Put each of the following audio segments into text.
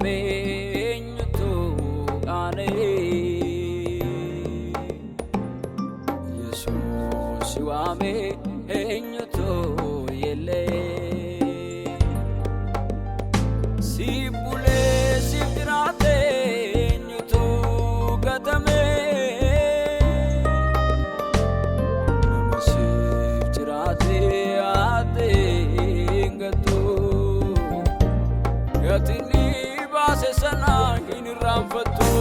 eenyutu qaane Yesuus waame eenyutu yelle si bule si birate eenyutu gatame namasif jirate ate ngatu gatini base sana hinramfatu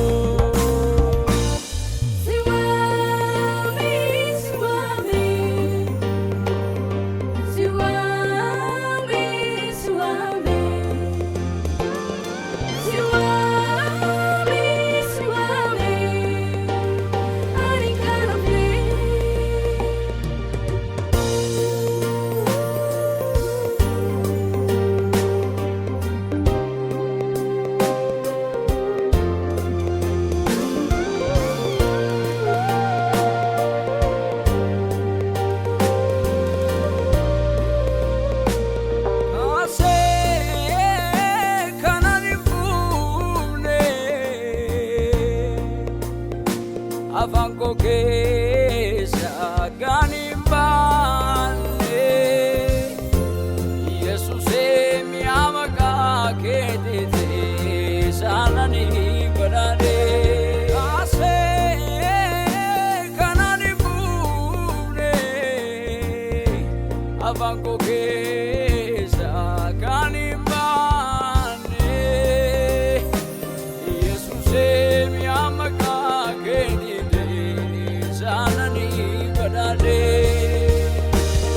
afanko keessa ganimbaale Yesuuse mi'a maqaa keetiite saalani badhaadhe asee kanaan buune afanko keessa ganimbaale Yesuuse mi'a maqaa keetiite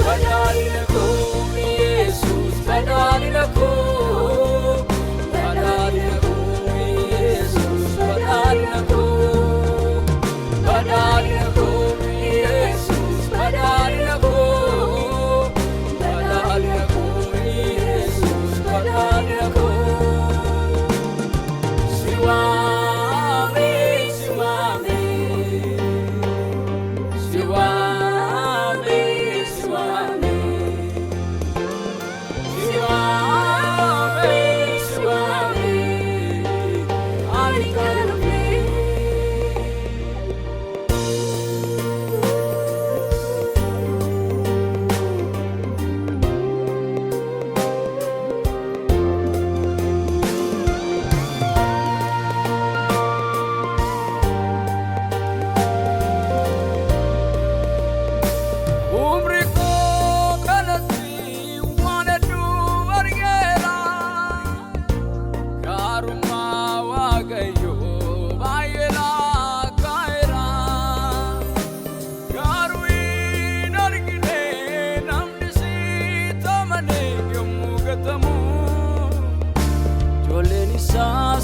badhaadhi lakoo Yesuus badhaadhi lakoo badhaadhi lakoo Yesuus badhaadhi lakoo badhaadhi lakoo Yesuus badhaadhi lakoo badhaadhi lakoo Yesuus badhaadhi lakoo siwaame siwaame siwaame siwaame siwaame siwaame ani kana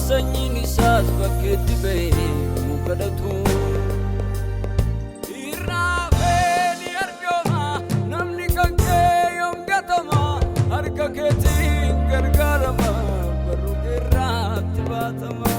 sanyiin isaas bakkeetti ba'ee mukadhatu irraafee ni arjooma namni kan kee yoom gatama harka keetiin gargaarama barruu keerraatti baatama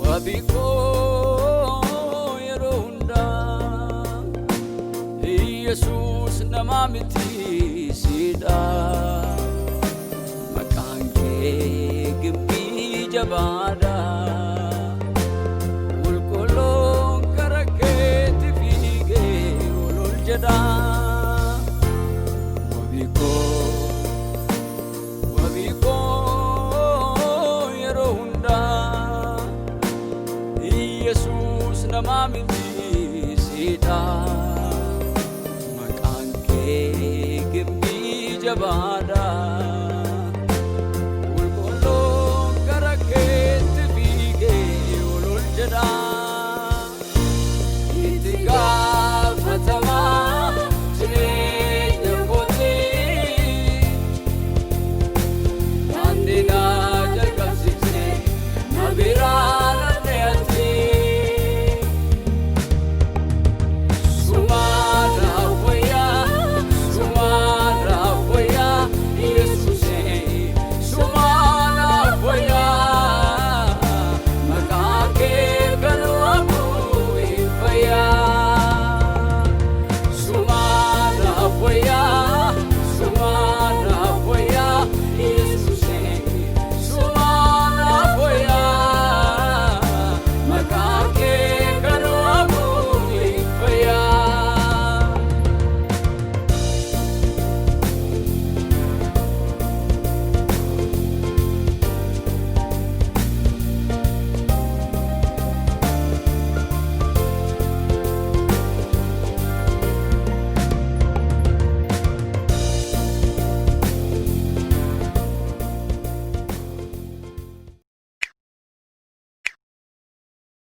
Wabiko yerunda Yesuus nama miti sida maqaan kee gibbii jabaadha qulqulluun gara keetti fiigee ol jedha wabiko yeroo hundaa Yesuus nama miti sida maqaan kee gibbii jabaadha